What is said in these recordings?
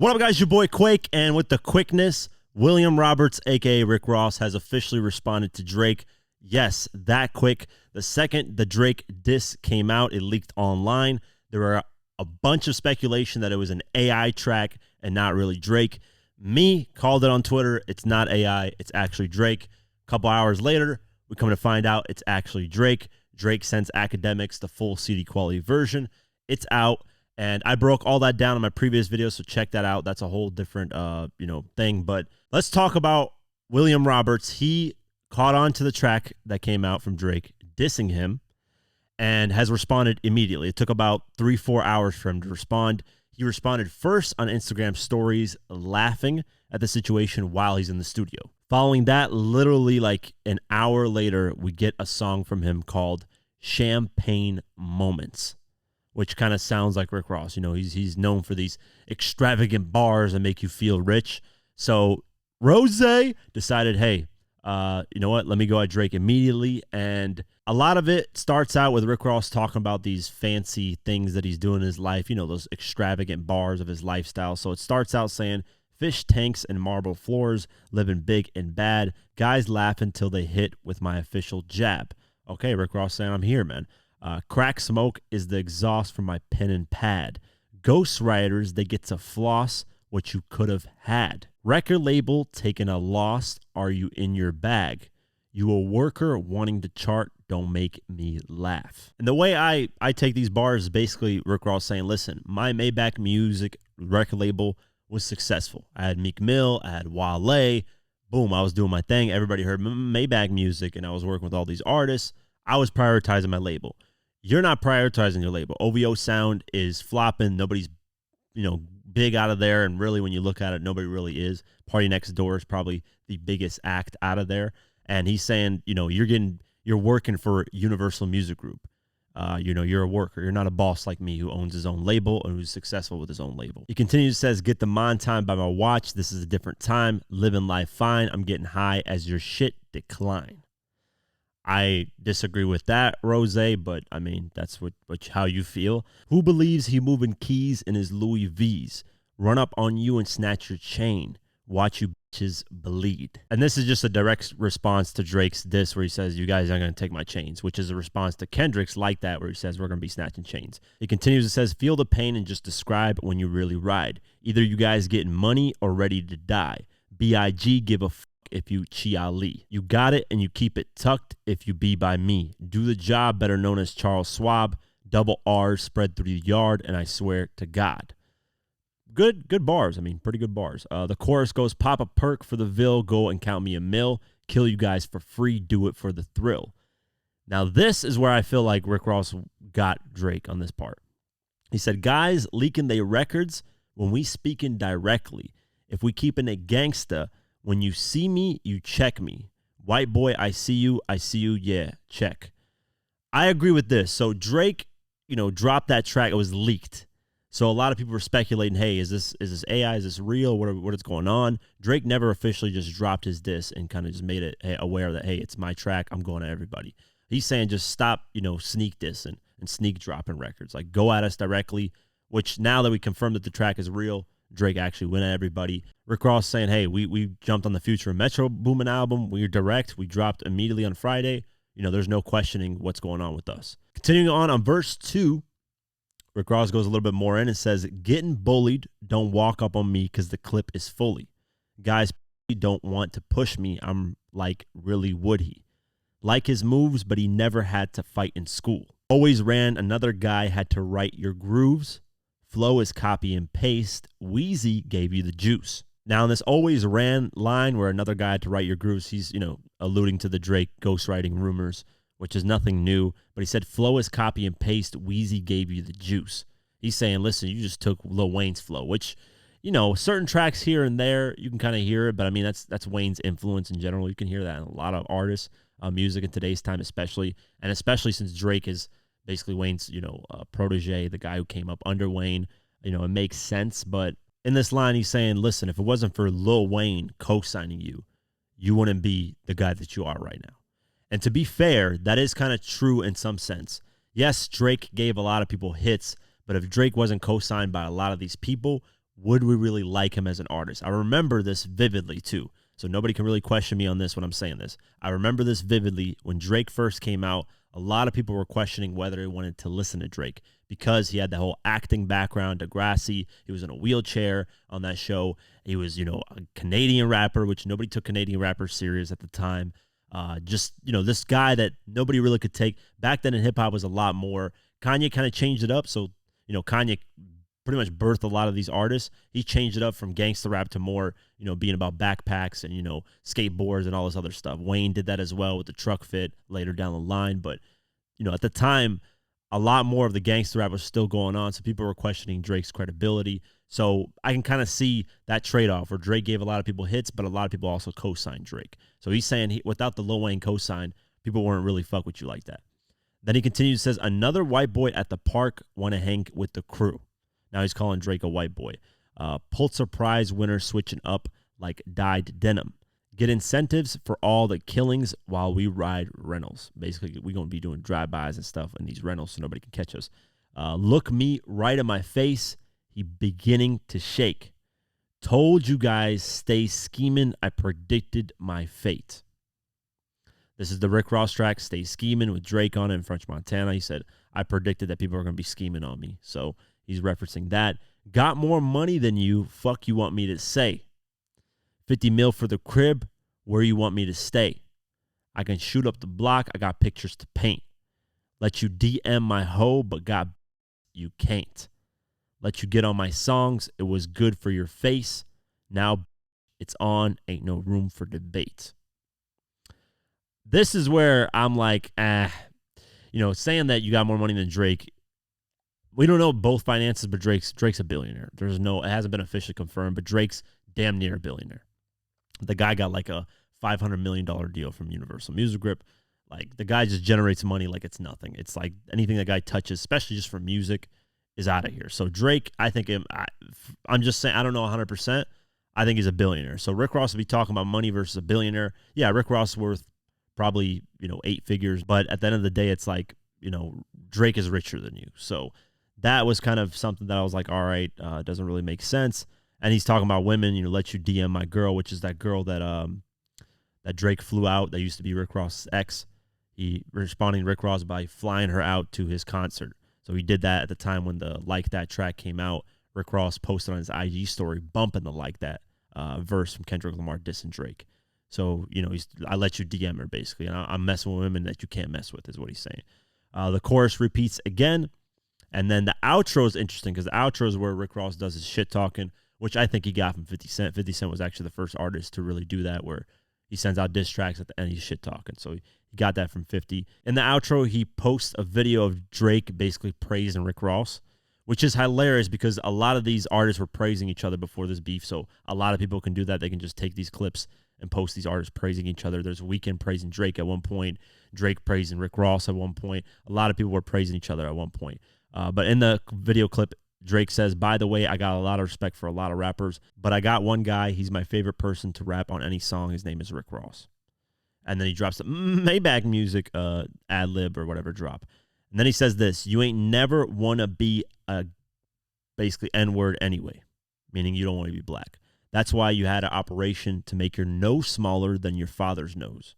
What up, guys? Your boy Quake, and with the quickness, William Roberts, aka Rick Ross, has officially responded to Drake. Yes, that quick. The second the Drake diss came out, it leaked online. There were a bunch of speculation that it was an AI track and not really Drake. Me called it on Twitter. It's not AI. It's actually Drake. A couple hours later, we come to find out it's actually Drake. Drake sends academics the full CD quality version. It's out. And I broke all that down in my previous video, so check that out. That's a whole different, thing. But let's talk about William Roberts. He caught on to the track that came out from Drake, dissing him, and has responded immediately. It took about 3-4 hours for him to respond. He responded first on Instagram stories, laughing at the situation while he's in the studio. Following that, literally like an hour later, we get a song from him called Champagne Moments, which kind of sounds like Rick Ross. You know, he's known for these extravagant bars that make you feel rich. So Rose decided, hey, you know what? Let me go at Drake immediately. And a lot of it starts out with Rick Ross talking about these fancy things that he's doing in his life, you know, those extravagant bars of his lifestyle. So it starts out saying, fish tanks and marble floors, living big and bad. Guys laugh until they hit with my official jab. Okay, Rick Ross saying, I'm here, man. Crack smoke is the exhaust from my pen and pad. Ghost writers, they get to floss what you could have had. Record label taking a loss. Are you in your bag? You a worker wanting to chart. Don't make me laugh. And the way I take these bars is basically Rick Ross saying, listen, my Maybach Music record label was successful. I had Meek Mill, I had Wale. Boom, I was doing my thing. Everybody heard Maybach Music, and I was working with all these artists. I was prioritizing my label. You're not prioritizing your label. OVO sound is flopping. Nobody's, big out of there. And really, when you look at it, nobody really is. Party Next Door is probably the biggest act out of there. And he's saying, you're working for Universal Music Group. You're a worker. You're not a boss like me who owns his own label and who's successful with his own label. He continues, says, get the mon time by my watch. This is a different time. Living life fine. I'm getting high as your shit decline. I disagree with that, Rose, but I mean, that's how you feel. Who believes he moving keys in his Louis V's? Run up on you and snatch your chain. Watch you bitches bleed. And this is just a direct response to Drake's diss where he says, you guys aren't going to take my chains, which is a response to Kendrick's like that where he says, we're going to be snatching chains. He continues and says, feel the pain and just describe when you really ride. Either you guys getting money or ready to die. B.I.G. give a if you Chi-Ali. You got it and you keep it tucked if you be by me. Do the job, better known as Charles Schwab. Double R's spread through the yard, and I swear to God. Good bars. I mean, pretty good bars. The chorus goes, pop a perk for the Ville, go and count me a mill. Kill you guys for free, do it for the thrill. Now, this is where I feel like Rick Ross got Drake on this part. He said, guys leaking their records when we speaking directly. If we keeping it gangsta, when you see me, you check me. White boy, I see you, yeah, check. I agree with this. So Drake, dropped that track. It was leaked. So a lot of people were speculating, hey, is this AI? Is this real? What is going on? Drake never officially just dropped his diss and kind of just made it aware that, hey, it's my track. I'm going to everybody. He's saying just stop, sneak dissing and sneak dropping records. Like, go at us directly, which now that we confirmed that the track is real, Drake actually went at everybody. Rick Ross saying, hey, we jumped on the Future Metro Boomin album. We're direct. We dropped immediately on Friday. There's no questioning what's going on with us. Continuing on verse 2, Rick Ross goes a little bit more in and says, getting bullied, don't walk up on me because the clip is fully. Guys don't want to push me. I'm like, really would he? Like his moves, but he never had to fight in school. Always ran, another guy had to write your grooves. Flow is copy and paste. Wheezy gave you the juice. Now, in this always ran line where another guy had to write your grooves, he's, alluding to the Drake ghostwriting rumors, which is nothing new. But he said, flow is copy and paste. Wheezy gave you the juice. He's saying, listen, you just took Lil Wayne's flow, which, certain tracks here and there, you can kind of hear it. But, I mean, that's Wayne's influence in general. You can hear that in a lot of artists' music in today's time especially. And especially since Drake is basically Wayne's, protege, the guy who came up under Wayne. It makes sense. But in this line, he's saying, listen, if it wasn't for Lil Wayne co-signing you, you wouldn't be the guy that you are right now. And to be fair, that is kind of true in some sense. Yes, Drake gave a lot of people hits, but if Drake wasn't co-signed by a lot of these people, would we really like him as an artist? I remember this vividly too. So nobody can really question me on this when I'm saying this. I remember this vividly when Drake first came out. A lot of people were questioning whether they wanted to listen to Drake because he had the whole acting background, Degrassi. He was in a wheelchair on that show. He was, a Canadian rapper, which nobody took Canadian rappers serious at the time. This guy that nobody really could take. Back then in hip-hop was a lot more. Kanye kind of changed it up. So, Kanye pretty much birthed a lot of these artists. He changed it up from gangsta rap to more, being about backpacks and, skateboards and all this other stuff. Wayne did that as well with the truck fit later down the line. But, at the time, a lot more of the gangsta rap was still going on. So people were questioning Drake's credibility. So I can kind of see that trade-off where Drake gave a lot of people hits, but a lot of people also co-signed Drake. So he's saying without the Lil Wayne co-sign, people weren't really fuck with you like that. Then he continues, says, another white boy at the park want to hang with the crew. Now he's calling Drake a white boy. Pulitzer Prize winner switching up like dyed denim. Get incentives for all the killings while we ride rentals. Basically, we're going to be doing drive-bys and stuff in these rentals so nobody can catch us. Look me right in my face. He beginning to shake. Told you guys stay scheming. I predicted my fate. This is the Rick Ross track, Stay Scheming, with Drake on it in French Montana. He said, I predicted that people are going to be scheming on me. So he's referencing that. Got more money than you. Fuck you want me to say. 50 mil for the crib. Where you want me to stay. I can shoot up the block. I got pictures to paint. Let you DM my hoe, but God, you can't. Let you get on my songs. It was good for your face. Now it's on. Ain't no room for debate. This is where I'm like, saying that you got more money than Drake. We don't know both finances, but Drake's a billionaire. It hasn't been officially confirmed, but Drake's damn near a billionaire. The guy got like a $500 million deal from Universal Music Group. Like, the guy just generates money like it's nothing. It's like anything that guy touches, especially just for music, is out of here. So Drake, I think I'm just saying, I don't know 100%. I think he's a billionaire. So Rick Ross would be talking about money versus a billionaire. Yeah, Rick Ross is worth probably, 8 figures. But at the end of the day, it's like, Drake is richer than you. So that was kind of something that I was like, all right, doesn't really make sense. And he's talking about women, let you DM my girl, which is that girl that that Drake flew out that used to be Rick Ross's ex. He responding to Rick Ross by flying her out to his concert. So he did that at the time when the Like That track came out. Rick Ross posted on his IG story bumping the Like That verse from Kendrick Lamar dissing Drake. So, I let you DM her basically. And I'm messing with women that you can't mess with is what he's saying. The chorus repeats again. And then the outro is interesting because the outro is where Rick Ross does his shit talking, which I think he got from 50 Cent. 50 Cent was actually the first artist to really do that, where he sends out diss tracks at the end, he's shit talking. So he got that from 50. In the outro, he posts a video of Drake basically praising Rick Ross, which is hilarious because a lot of these artists were praising each other before this beef. So a lot of people can do that. They can just take these clips and post these artists praising each other. There's a Weeknd praising Drake at one point, Drake praising Rick Ross at one point. A lot of people were praising each other at one point. But in the video clip, Drake says, by the way, I got a lot of respect for a lot of rappers, but I got one guy. He's my favorite person to rap on any song. His name is Rick Ross. And then he drops the Maybach music ad lib or whatever drop. And then he says this, you ain't never want to be a basically N-word anyway, meaning you don't want to be black. That's why you had an operation to make your nose smaller than your father's nose.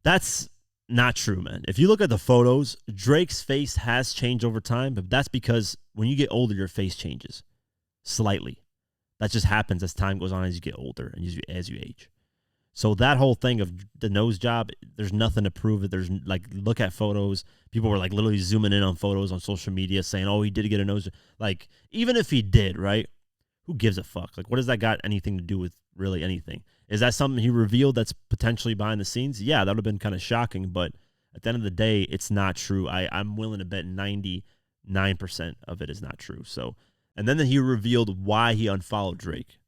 That's not true, man. If you look at the photos, Drake's face has changed over time, but that's because when you get older, your face changes slightly. That just happens as time goes on, as you get older and as you age. So that whole thing of the nose job, there's nothing to prove it. There's like, look at photos. People were like literally zooming in on photos on social media saying, oh, he did get a nose. Like, even if he did, right? Who gives a fuck? Like, what does that got anything to do with really anything? Is that something he revealed that's potentially behind the scenes? Yeah, that would have been kind of shocking, but at the end of the day, it's not true. I'm willing to bet 99% of it is not true. So, and then he revealed why he unfollowed Drake,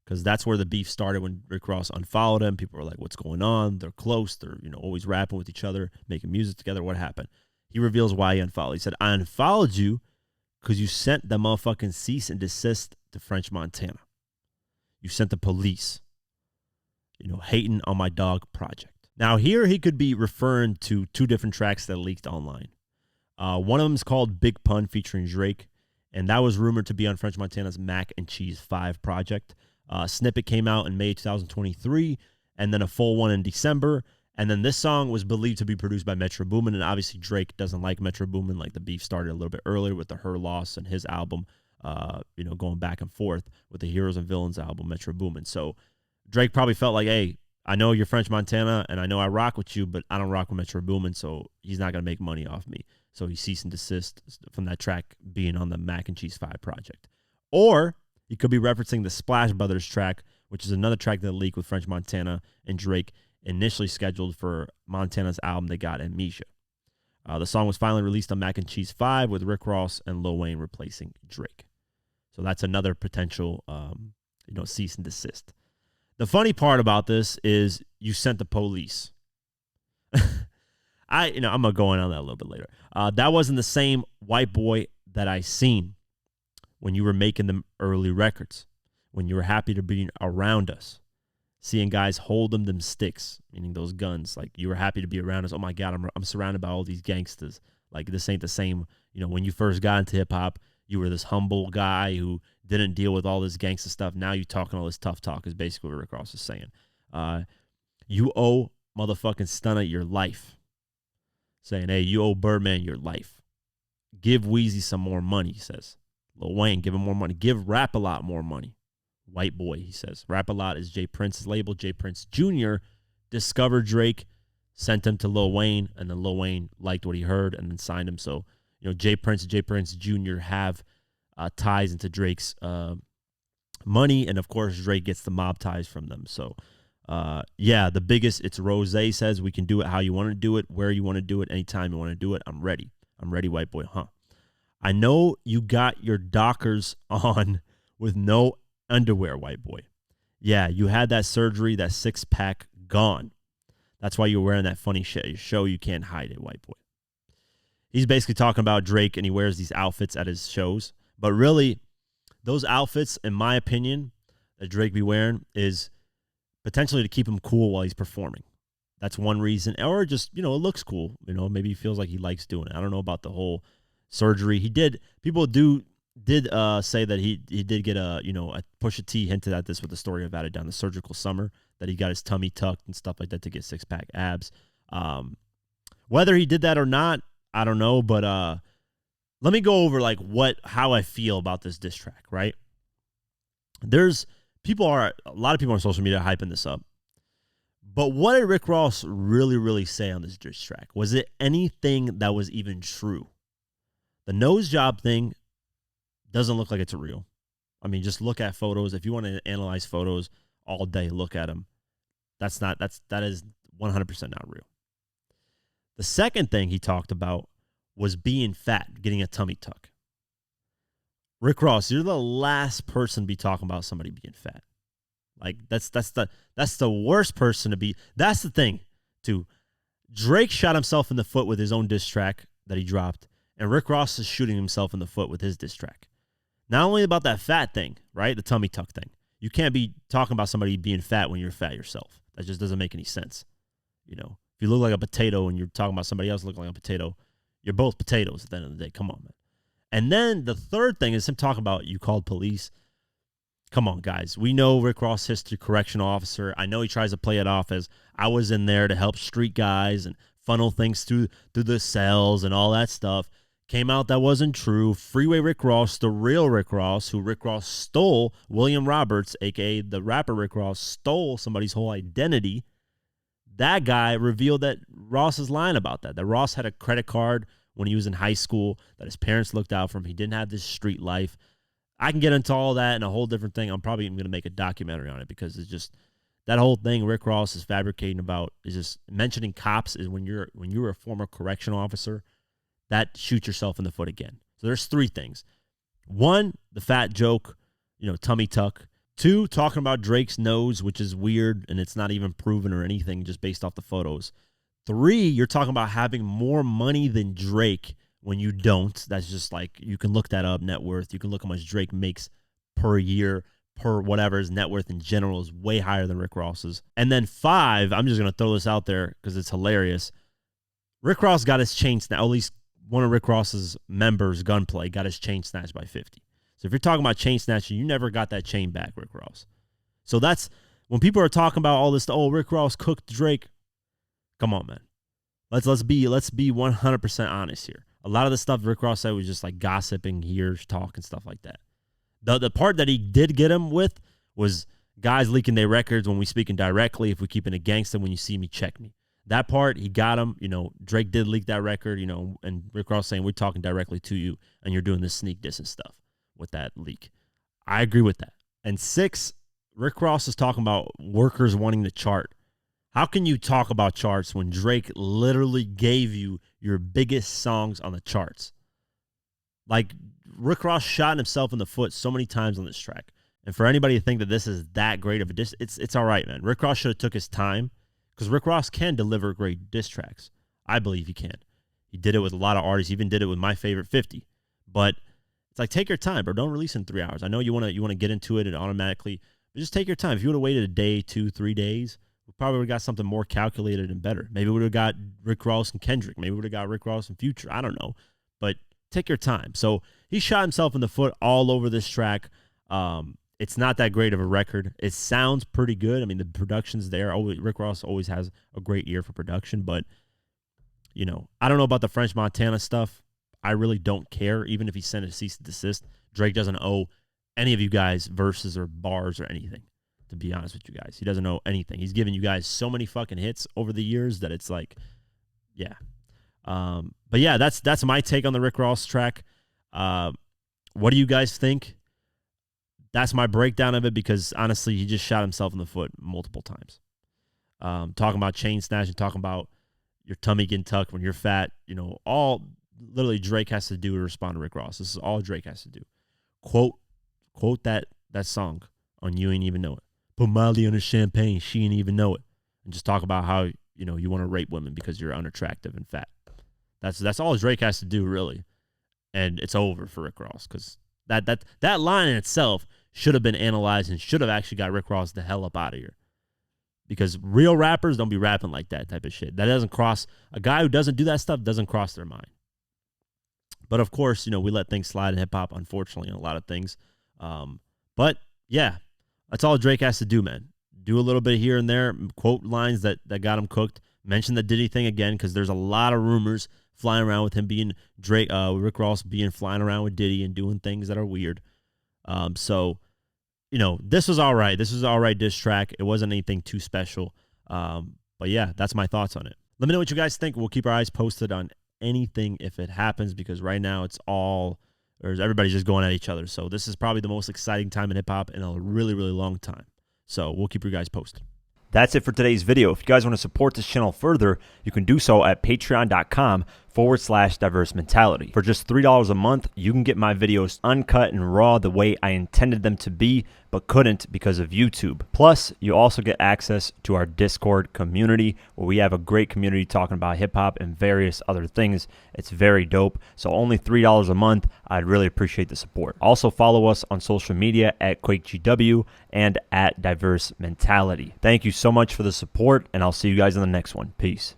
because that's where the beef started when Rick Ross unfollowed him. People were like, what's going on? They're close. They're, always rapping with each other, making music together. What happened? He reveals why he unfollowed. He said, I unfollowed you because you sent the motherfucking cease and desist to French Montana. You sent the police, hating on my dog project. Now, here he could be referring to two different tracks that leaked online. One of them is called Big Pun featuring Drake, and that was rumored to be on French Montana's Mac and Cheese 5 project. Snippet came out in May 2023, and then a full one in December. And then this song was believed to be produced by Metro Boomin, and obviously Drake doesn't like Metro Boomin. Like, the beef started a little bit earlier with the Her Loss and his album, going back and forth with the Heroes and Villains album, Metro Boomin. So Drake probably felt like, hey, I know you're French Montana, and I know I rock with you, but I don't rock with Metro Boomin, so he's not going to make money off me. So he ceased and desist from that track being on the Mac and Cheese 5 project. Or he could be referencing the Splash Brothers track, which is another track that leaked with French Montana and Drake, initially scheduled for Montana's album They Got Amnesia. The song was finally released on Mac and Cheese 5 with Rick Ross and Lil Wayne replacing Drake. So that's another potential, cease and desist. The funny part about this is you sent the police. I'm going to go on that a little bit later. That wasn't the same white boy that I seen when you were making them early records, when you were happy to be around us, seeing guys hold them sticks, meaning those guns. Like, you were happy to be around us. Oh my God, I'm surrounded by all these gangsters. Like, this ain't the same. When you first got into hip hop, you were this humble guy who didn't deal with all this gangster stuff. Now you talking all this tough talk is basically what Rick Ross is saying. You owe motherfucking Stunna your life. Saying, hey, you owe Birdman your life. Give Weezy some more money, he says. Lil Wayne, give him more money. Give Rap A Lot more money. White boy, he says. Rap A Lot is Jay Prince's label. Jay Prince Jr. discovered Drake, sent him to Lil Wayne, and then Lil Wayne liked what he heard and then signed him. So, Jay Prince and Jay Prince Jr. have ties into Drake's money, and of course Drake gets the mob ties from them. So the biggest, it's Rose says, we can do it how you want to do it, where you want to do it, anytime you want to do it. I'm ready, white boy. I know you got your Dockers on with no underwear, white boy. Yeah, you had that surgery, that 6-pack gone. That's why you're wearing that funny shit. You show you can't hide it, white boy. He's basically talking about Drake, and he wears these outfits at his shows. But really, those outfits, in my opinion, that Drake be wearing is potentially to keep him cool while he's performing. That's one reason. Or just, it looks cool. Maybe he feels like he likes doing it. I don't know about the whole surgery. People did say that he did get a Pusha T hinted at this with the story about it down the surgical summer, that he got his tummy tucked and stuff like that to get 6-pack abs. Whether he did that or not, I don't know, but let me go over how I feel about this diss track, right? A lot of people on social media hyping this up. But what did Rick Ross really, really say on this diss track? Was it anything that was even true? The nose job thing doesn't look like it's real. I mean, just look at photos. If you want to analyze photos all day, look at them. That is 100% not real. The second thing he talked about was being fat, getting a tummy tuck. Rick Ross, you're the last person to be talking about somebody being fat. Like, that's the worst person to be. That's the thing, too. Drake shot himself in the foot with his own diss track that he dropped, and Rick Ross is shooting himself in the foot with his diss track. Not only about that fat thing, right? The tummy tuck thing. You can't be talking about somebody being fat when you're fat yourself. That just doesn't make any sense. If you look like a potato and you're talking about somebody else looking like a potato, you're both potatoes at the end of the day. Come on, man. And then the third thing is him talking about you called police. Come on, guys. We know Rick Ross, history correctional officer. I know he tries to play it off as I was in there to help street guys and funnel things through the cells and all that stuff. Came out that wasn't true. Freeway Rick Ross, the real Rick Ross, who Rick Ross stole, William Roberts, a.k.a. the rapper Rick Ross, stole somebody's whole identity. That guy revealed that Ross is lying about that Ross had a credit card when he was in high school that his parents looked out for him. He didn't have this street life. I can get into all that and a whole different thing. I'm probably even going to make a documentary on it because it's just that whole thing Rick Ross is fabricating about is just mentioning cops is when you're a former correctional officer, that shoots yourself in the foot again. So there's three things. One, the fat joke, tummy tuck. Two, talking about Drake's nose, which is weird and it's not even proven or anything just based off the photos. Three, you're talking about having more money than Drake when you don't. That's just like, you can look that up, net worth. You can look how much Drake makes per year, per whatever. His net worth in general is way higher than Rick Ross's. And then 5, I'm just going to throw this out there because it's hilarious. Rick Ross got his chain snapped, at least one of Rick Ross's members, Gunplay, got his chain snatched by 50. So if you're talking about chain snatching, you never got that chain back, Rick Ross. So that's when people are talking about all this. Oh, Rick Ross cooked Drake. Come on, man. Let's be 100% honest here. A lot of the stuff Rick Ross said was just like gossiping, here's talk and stuff like that. The part that he did get him with was guys leaking their records when we speaking directly. If we keeping a gangster, when you see me, check me. That part, he got him. Drake did leak that record, and Rick Ross saying, we're talking directly to you, and you're doing this sneak diss and stuff with that leak. I agree with that. And 6, Rick Ross is talking about workers wanting to chart. How can you talk about charts when Drake literally gave you your biggest songs on the charts? Like, Rick Ross shot himself in the foot so many times on this track. And for anybody to think that this is that great of a diss, it's all right, man. Rick Ross should have took his time, because Rick Ross can deliver great diss tracks. I believe he can. He did it with a lot of artists. He even did it with my favorite 50. But it's like, take your time, bro. Don't release in 3 hours. I know you want to get into it and automatically, but just take your time. If you would have waited a day, 2, 3 days, we probably would have got something more calculated and better. Maybe we would have got Rick Ross and Kendrick. Maybe we would have got Rick Ross and Future. I don't know. But take your time. So he shot himself in the foot all over this track. It's not that great of a record. It sounds pretty good. I mean, the production's there. Rick Ross always has a great ear for production, but, I don't know about the French Montana stuff. I really don't care. Even if he sent a cease and desist, Drake doesn't owe any of you guys verses or bars or anything, to be honest with you guys. He doesn't owe anything. He's given you guys so many fucking hits over the years that it's like, yeah. But yeah, that's my take on the Rick Ross track. What do you guys think? That's my breakdown of it, because honestly, he just shot himself in the foot multiple times. Talking about chain snatching, talking about your tummy getting tucked when you're fat, all literally Drake has to do to respond to Rick Ross. This is all Drake has to do. Quote that song on You Ain't Even Know It. Put Molly on her champagne, she ain't even know it. And just talk about how, you want to rape women because you're unattractive and fat. That's all Drake has to do, really. And it's over for Rick Ross, because that line in itself should have been analyzed and should have actually got Rick Ross the hell up out of here. Because real rappers don't be rapping like that type of shit. That doesn't cross, a guy who doesn't do that stuff doesn't cross their mind. But of course, we let things slide in hip-hop, unfortunately, in a lot of things. But yeah, that's all Drake has to do, man. Do a little bit here and there, quote lines that got him cooked. Mention the Diddy thing again, because there's a lot of rumors flying around with him being Rick Ross flying around with Diddy and doing things that are weird. So, this was all right. This was all right diss track. It wasn't anything too special. But yeah, that's my thoughts on it. Let me know what you guys think. We'll keep our eyes posted on anything if it happens, because right now everybody's just going at each other. So this is probably the most exciting time in hip hop in a really, really long time. So we'll keep you guys posted. That's it for today's video. If you guys want to support this channel further, you can do so at patreon.com/diverse mentality. For just $3 a month, you can get my videos uncut and raw the way I intended them to be, but couldn't because of YouTube. Plus, you also get access to our Discord community, where we have a great community talking about hip-hop and various other things. It's very dope. So only $3 a month. I'd really appreciate the support. Also, follow us on social media at QuakeGW and at Diverse Mentality. Thank you so much for the support, and I'll see you guys in the next one. Peace.